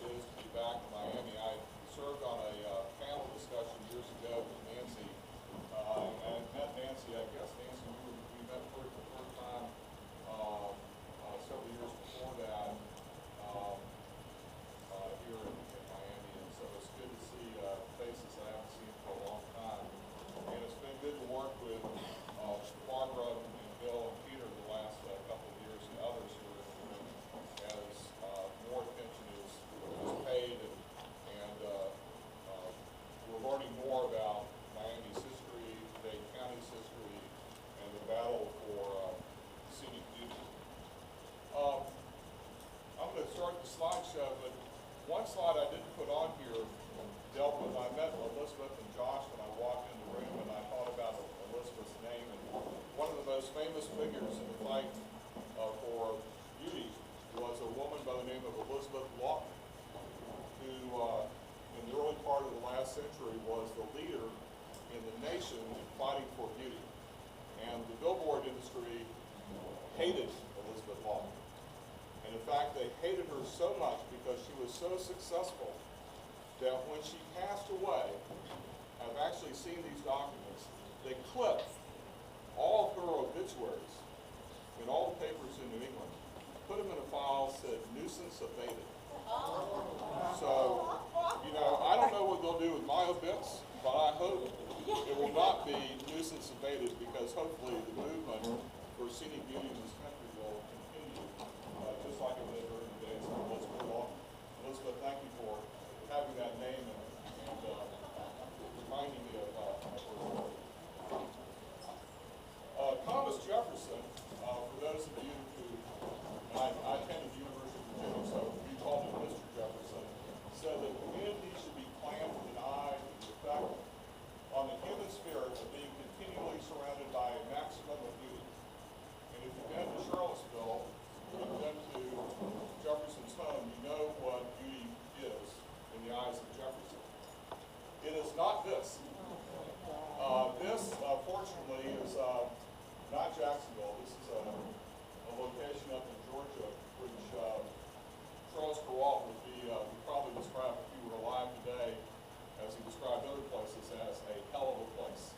it is to be back in Miami. I served on a panel discussion years ago with Nancy. And I met Nancy, I guess, Nancy, we met for the first time several years before that here in Miami. And so it's good to see faces I haven't seen for a long time. And it's been good to work with Barbara and Bill and Peter the last couple of years, and others who are in the room, as more attention is paid, and we're learning more about Miami's history, Dade County's history, and the battle for scenic beauty. I'm going to start the slideshow, but one slide I didn't put on here dealt with, I met Elizabeth and Josh when I walked in the room, and I thought about Elizabeth's name, and one of the most famous figures in the fight for beauty was a woman by the name of Elizabeth Lawton, who in the early part of the last century was the leader in the nation fighting for beauty. And the billboard industry hated Elizabeth Lawton. And in fact, they hated her so much because she was so successful that when she passed away, I've actually seen these documents, they clipped all of her obituaries in all the papers in New England, put them in a file, said nuisance abated. So, you know, I don't know what they'll do with my obits, but I hope it will not be nuisance abated, because hopefully the movement for scenic beauty in this country will continue, just like it did during the days of Elizabeth Lawton. Elizabeth, thank you for having that name and reminding me of her work. Thomas Jefferson, for those of you who, I attended the University of Virginia, so we called him Mr. Jefferson, said that community should be planned with an eye to the effect on the human spirit of being continually surrounded by a maximum of beauty. And if you've been to Charlottesville, and been to Jefferson's home, you know what beauty is in the eyes of Jefferson. It is not this. This, fortunately, is not Jacksonville. This is a location up in Georgia, which Charles Perrault would probably describe, if he were alive today, as he described other places, as a hell of a place.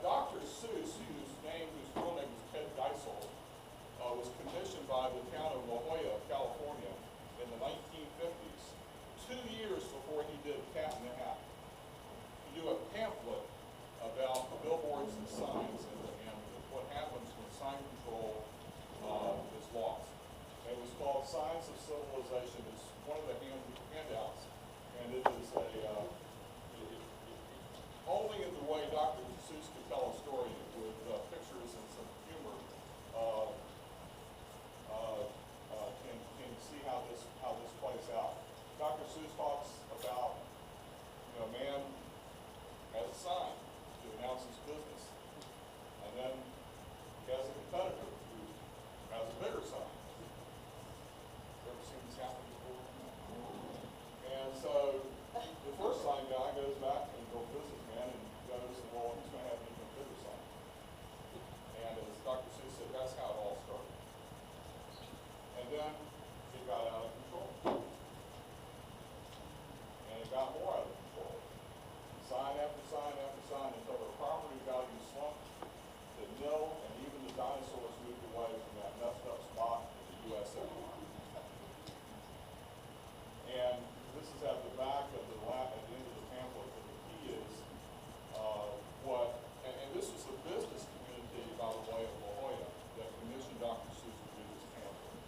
Dr. Seuss, whose real name was Ted Geisel, was commissioned by the town of La Jolla, California, in the 1950s, 2 years before he did Cat in the Hat, to do a pamphlet about billboards and signs and what happens when sign control is lost. And it was called Signs of Civilization. It's one of the handouts, and it is only in the way Dr. Seuss could tell a story with pictures and some humor can see how this plays out. Dr. Seuss talks about, a man has a sign to announce his business, and then he has a competitor who has a bigger sign. You ever seen this happen before? And so the first sign guy goes back and the businessman and goes, well, who's going to have an even bigger sign? And as Dr. Seuss said, that's how it all started. And then it got out of control. And it got more out of control. Sign after sign after sign, until the property value slumped to nil, and even the dinosaurs moved away from that messed up spot in the USA. And this is at the back of at the end of the pamphlet, but the key is and this was the business community, by the way, of La Jolla, that commissioned Dr. Seuss to do this pamphlet.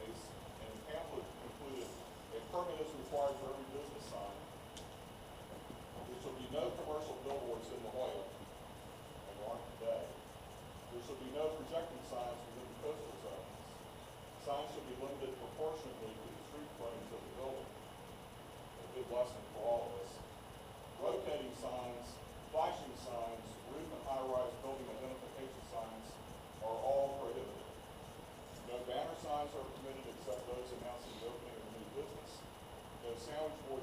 And the pamphlet included a permit is required for every business sign. There shall be no commercial billboards in La Jolla, and there aren't today. There shall be no projecting signs within the coastal zones. Signs shall be limited proportionately to the street frontage of the building. A good lesson for all of us. Rotating signs, flashing signs, roof and high-rise building identification signs are all prohibited. No banner signs are permitted except those announcing the opening of a new business. No sandwich board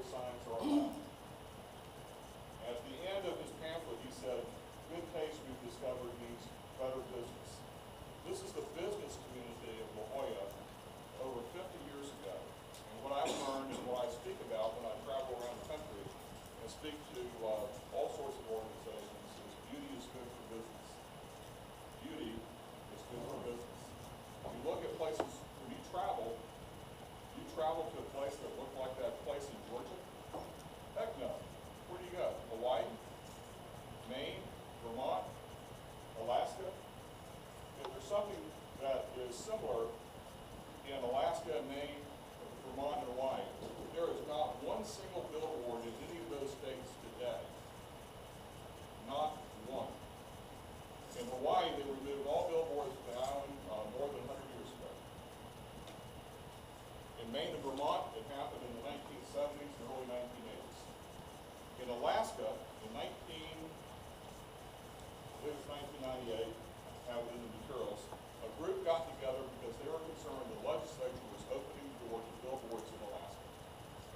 In Maine and Vermont, it happened in the 1970s and early 1980s. In Alaska, in 1998, I have it in the materials, a group got together because they were concerned the legislature was opening the door to billboards in Alaska.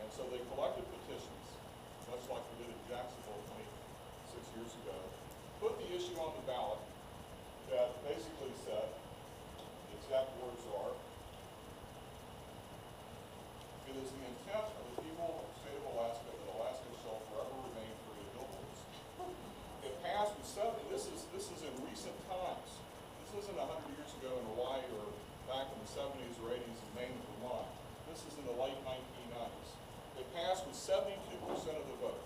And so they collected petitions, much like we did in Jacksonville 26 years ago, put the issue on the ballot that basically said, the exact words are, it is the intent of the people of the state of Alaska that Alaska shall forever remain free of billboards. It passed with 70, this is in recent times. This isn't 100 years ago in Hawaii or back in the 70s or 80s in Maine and Vermont. This is in the late 1990s. It passed with 72% of the vote.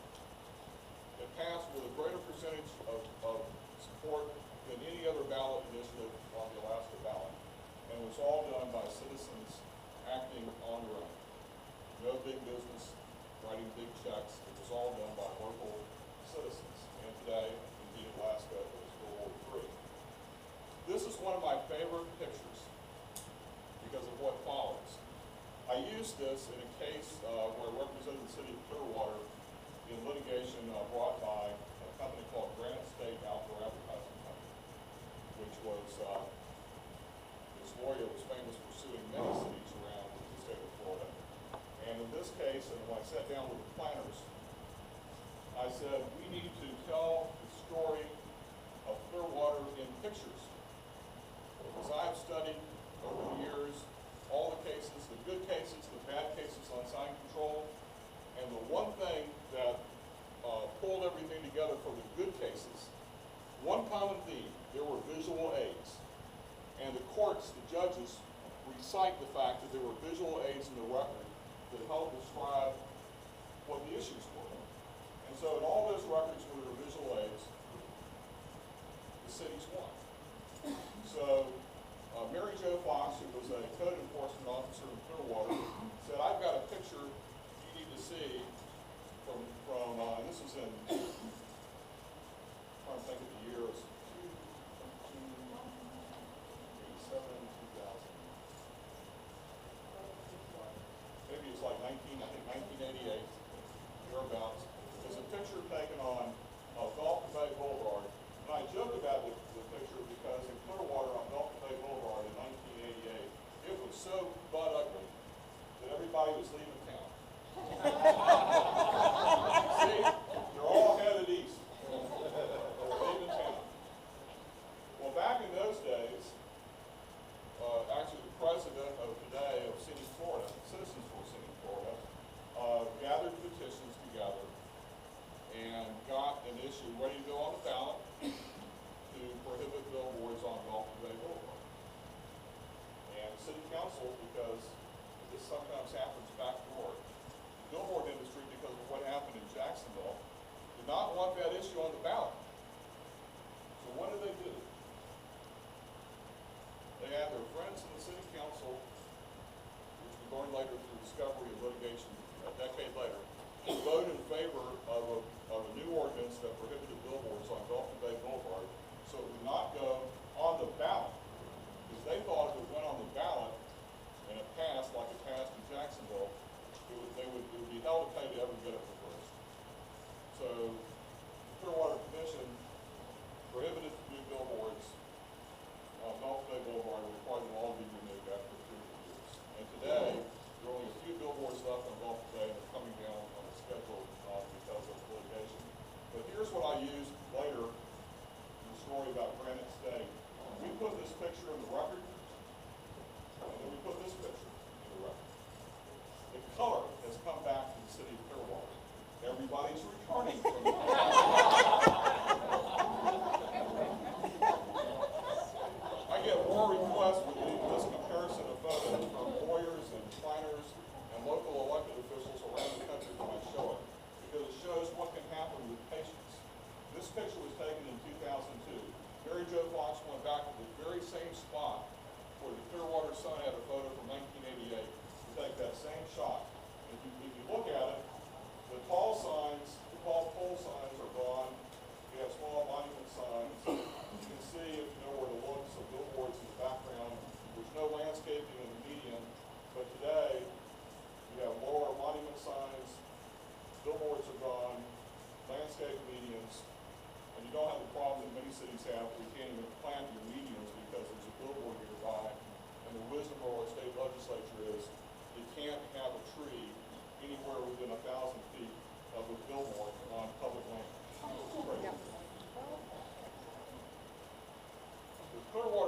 It passed with a greater percentage of support than any other ballot initiative on the Alaska ballot. And it was all done by citizens acting on their own. No big business writing big checks. It was all done by local citizens. And today, indeed, Alaska is billboard free. This is one of my favorite pictures because of what follows. I used this in a case where I represented the city of Clearwater in litigation brought by a company called Granite State Outdoor Advertising Company, which was, this lawyer was famous for suing many cities around the state of Florida. And in this case, and when I sat down with the planners, I said, we need to tell the story of Clearwater in pictures. Because I've studied over the years all the cases, the good cases, the bad cases on sign control, and the one thing that pulled everything together for the good cases, one common theme, there were visual aids. And the courts, the judges, recite the fact that there were visual aids in the record that help describe what the issues were. And so in all those records where there were visual aids, the cities won. So Mary Jo Fox, who was a code enforcement officer in Clearwater, said, I've got a picture you need to see from and this was in, I'm trying to think of the year, it was 1987, 2000. Maybe it's like 1988, thereabouts. There's a picture taken on Gulf Bay Boulevard. And I joke about the picture because in Clearwater on Gulf Bay Boulevard in 1988, it was so butt ugly that everybody was leaving town. See, they're all headed east. They're leaving town. Well, back in those days, actually the president of today of Scenic Florida, Citizens for Scenic Florida, gathered petitions together and got an issue ready to go on the ballot to prohibit billboards on Gulf Bay Boulevard. And city council, because this sometimes happens back door, the billboard industry, because of what happened in Jacksonville, did not want that issue on the ballot. So what did they do? They had their friends in the city council, which we learned later through discovery and litigation a decade later, vote in favor of a new ordinance that prohibited billboards on Gulf Bay Boulevard, so it would not go on the ballot. Because they thought if it went on the ballot and it passed like it passed in Jacksonville, it would be hell to pay to ever get it reversed. So the Clearwater Commission prohibited new billboards on Gulf Bay Boulevard, required them all to be renewed after 3 years. And today, there are only a few billboards left on Gulf Bay and they're coming down on the schedule because of litigation. But here's what I used later in the story about Granite State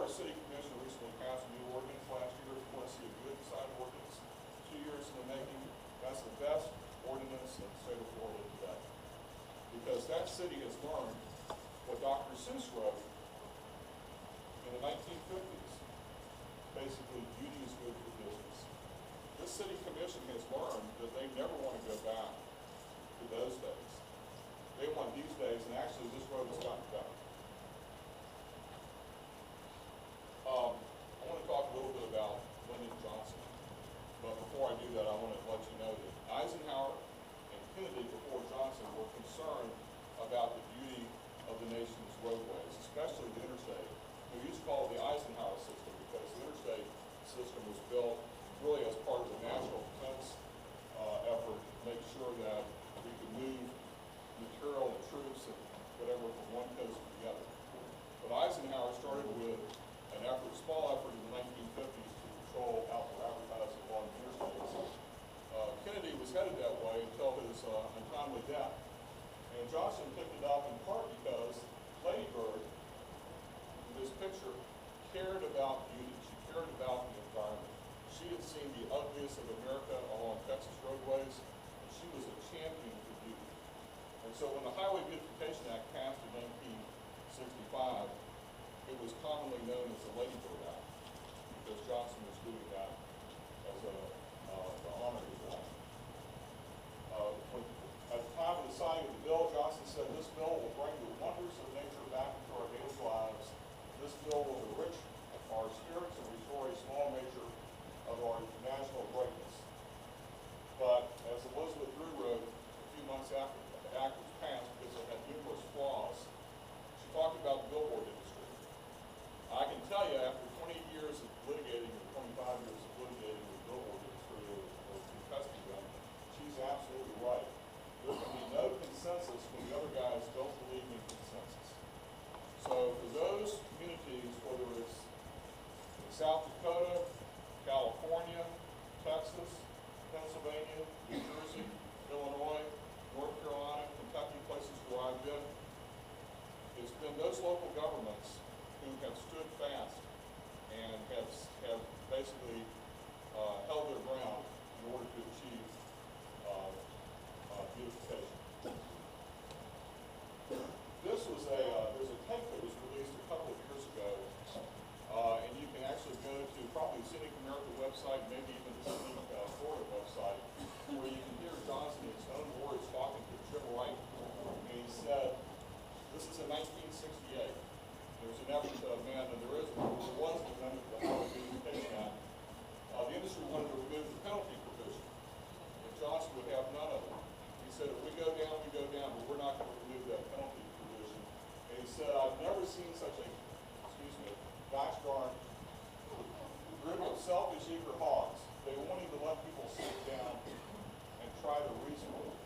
our city commission recently passed a new ordinance last year. If you want to see a good sign ordinance, 2 years in the making, that's the best ordinance in the state of Florida today. Because that city has learned what Dr. Seuss wrote in the 1950s. Basically, beauty is good for business. This city commission has learned that they never want to go back to those days. They want these days, and actually this road has gotten better. I want to talk a little bit about Lyndon Johnson. But before I do that, I want to let you know that Eisenhower and Kennedy before Johnson were concerned about the beauty of the nation's roadways, especially the interstate. We used to call it the Eisenhower system because the interstate system was built really as part of the national defense effort to make sure that we could move material and troops and whatever from one coast to the other. But Eisenhower started with an effort, a small effort in the 1950s to control outdoor advertising along the interstates. Kennedy was headed that way until his untimely death. And Johnson picked it up in part because Lady Bird, in this picture, cared about beauty. She cared about the environment. She had seen the ugliest of America along Texas roadways, and she was a champion for beauty. And so when the Highway Beautification Act passed in 1965, it was commonly known as the Lady Bird Act, because Johnson was doing that as to honor his wife. At the time of the signing of the bill, Johnson said, "This bill will bring the wonders of nature back into our daily lives. This bill will enrich our spirits and restore a small measure of our national greatness." But as Elizabeth Drew wrote a few months after the act was passed, because it had numerous flaws, she talked about the billboard industry. I can tell you, after 20 years of litigating, or 25 years of litigating the billboard industry or contesting them, she's absolutely right. There can be no consensus when the other guys don't believe in consensus. So for those communities, whether it's in South Dakota, California, Texas, Pennsylvania, New Jersey, Illinois, North Carolina, Kentucky, places where I've been, it's been those local governments who have stood fast and have basically held their ground in order to achieve beautification. This was there's a tape that was released a couple of years ago, and you can actually go to probably the Scenic America website, maybe even the Scenic Florida website, where you can hear Johnson in his own words talking to Jim Wright, and he said, this is in 1968. There's an effort to amend, and there was an amendment to the Highway Beautification Act. The industry wanted to remove the penalty provision, and Johnson would have none of it. He said, if we go down, but we're not going to remove that penalty provision. And he said, I've never seen such a, gosh darn, group of selfish, eager hogs. They won't even let people sit down and try to reason with them.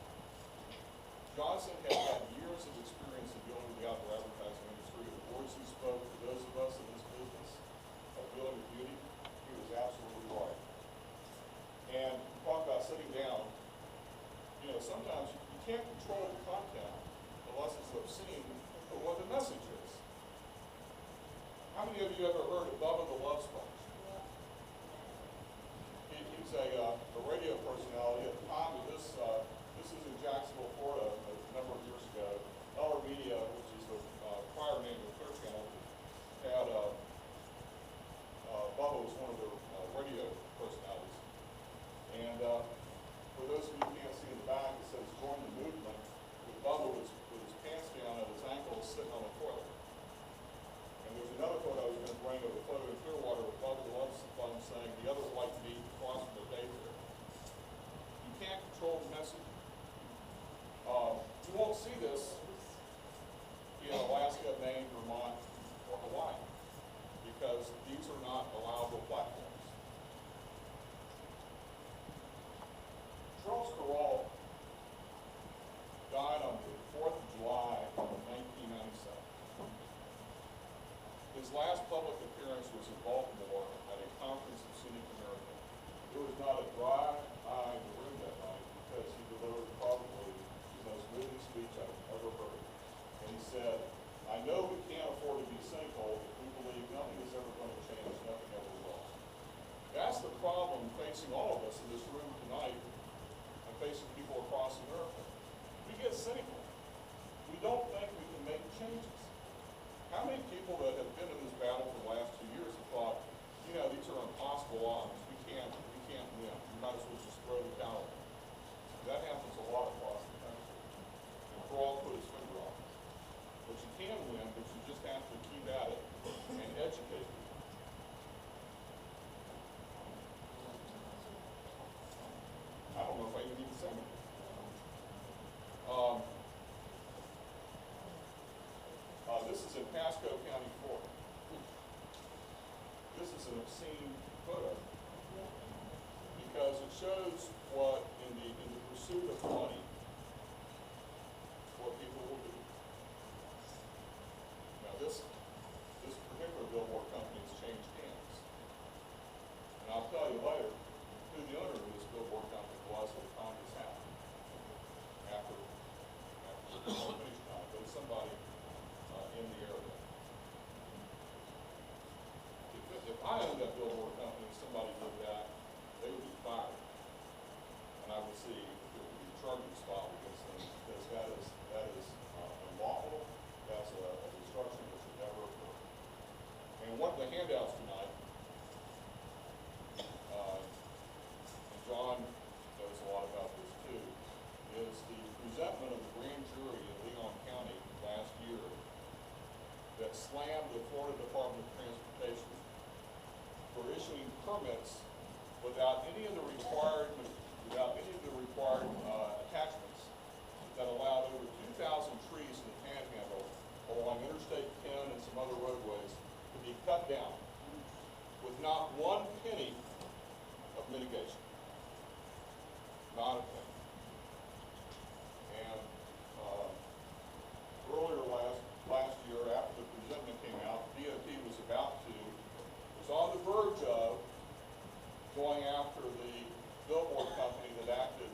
Johnson had had years of experience in dealing with the outdoor advertising industry. The words he spoke to those of us in this business of dealing with beauty, he was absolutely right. And talk about sitting down, sometimes you can't control the content unless it's obscene, but what the message is. How many of you ever heard of Bubba the Love Sponge? He's a radio personality. At the time of this is in Jacksonville, Florida, a number of years ago. Eller Media, which is the prior name of Clear Channel, had Bubba was one of their radio personalities. And for those of you who can't see in the back, it says join the movement, with Bubba with his pants down at his ankles sitting on the toilet. And there's another photo I was going to bring of a photo in Clearwater with Bubba the Love Sponge saying the others like me crossing the day there. You can't control the message. You won't see this in Alaska, Maine, Vermont, or Hawaii, because these are not allowable platforms. Charles Corral died on the 4th of July of 1997. His last public appearance was in Baltimore at a conference of Scenic America. There was not a dry eye in the room that night because he delivered probably the most moving speech I've ever heard. And he said, I know we can't afford to be cynical if we believe nothing has ever This is in Pasco County, Florida. This is an obscene photo because it shows what, in the pursuit of money, what people will do. Now this particular billboard company has changed hands. And I'll tell you later who the owner of this billboard company was at the time this happened. After the finish time, but it's somebody in the area. If I owned that billboard company and somebody did that, they would be fired. And I would see if there would be charges filed against them because that is unlawful. That's a destruction that should never occur. And one of the handouts tonight, and John knows a lot about this too, is the presentment of the grand jury in Leon County last year that slammed the Florida Department of Transportation for issuing permits without any of the required attachments that allowed over 2,000 trees in the Panhandle along Interstate 10 and some other roadways to be cut down with not one penny of mitigation. Not a penny. And earlier last year, after the presentment came out, DOT was on the verge of going after the billboard company that acted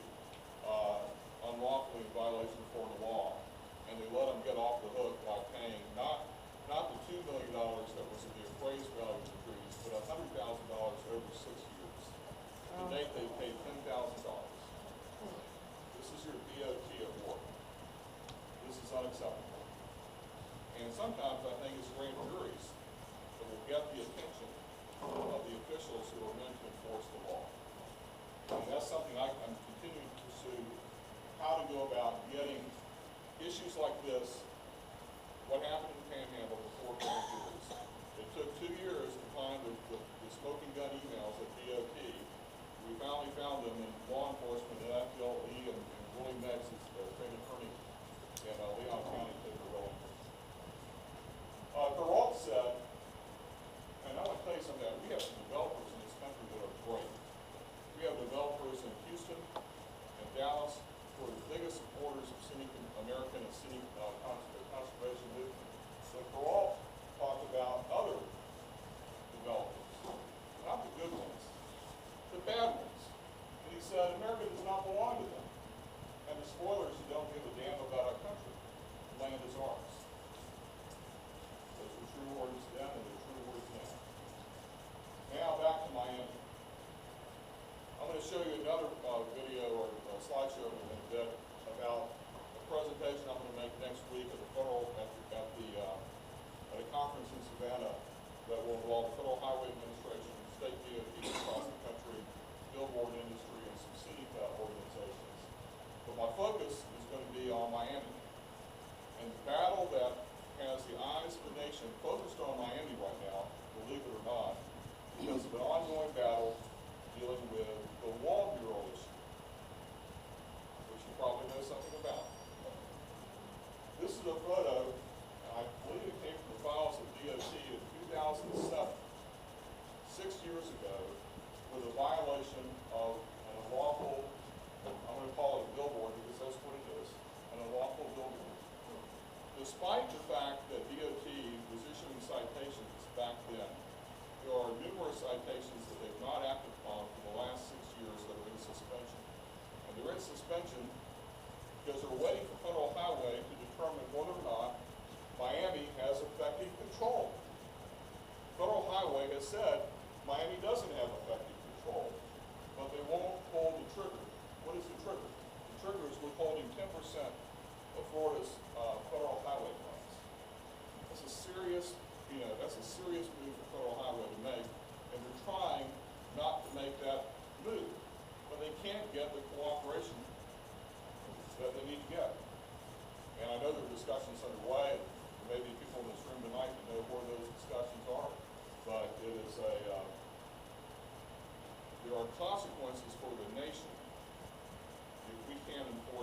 unlawfully in violation of Florida law, and they let them get off the hook by paying not the $2 million that was the appraised value of the trees, but $100,000 over 6 years. To date, they paid $10,000. This is your DOT at work. This is unacceptable. And sometimes I think it's grand juries that will get the attention of the officials who are meant to enforce the law. And that's something I'm continuing to pursue, how to go about getting issues like this, what happened in the Panhandle before grand juries. It took 2 years to find the smoking gun emails at DOT. We finally found them in law enforcement at FILE, and Willie Meggs is the state attorney in Leon County, Taylor. Peralt said, and I want to tell you something, we have some developers in this country that are great. We have developers in Houston and Dallas who are the biggest supporters of American and city conservation movement. So Peralt talked about other developers, not the good ones, the bad ones. And he said America does not belong to them. And the spoilers who don't give a damn about our country. Land is ours. Those were true words then and they're true words now. Now back to Miami. I'm going to show you another video or slideshow in a bit about a presentation I'm going to make next week at the at a conference in Savannah that will involve the Federal Highway Administration, state DOTs across the country, billboard industry, and some city organizations. But my focus is going to be on Miami and the battle that has the eyes of the nation focused on Miami right now, believe it or not, because of an ongoing battle dealing with the Wall Bureau issue, which you probably know something about. This is a photo, and I believe it came from the files of DOT in 2007, 6 years ago, with a violation of an unlawful, I'm going to call it a billboard because that's what it is, an unlawful billboard. Despite the fact that DOT was issuing citations back then, there are numerous citations that they've not acted upon for the last 6 years that are in suspension. And they're in suspension because they're waiting for Federal Highway to determine whether or not Miami has effective control. Federal Highway has said Miami doesn't have effective control, but they won't pull the trigger. What is the trigger? The trigger is withholding 10% of Florida's federal highway funds. That's a serious move for Federal Highway to make, and they're trying not to make that move, but they can't get the cooperation that they need to get. And I know there are discussions underway, and there may be people in this room tonight that know where those discussions are, but it is there are consequences for the nation if we can't enforce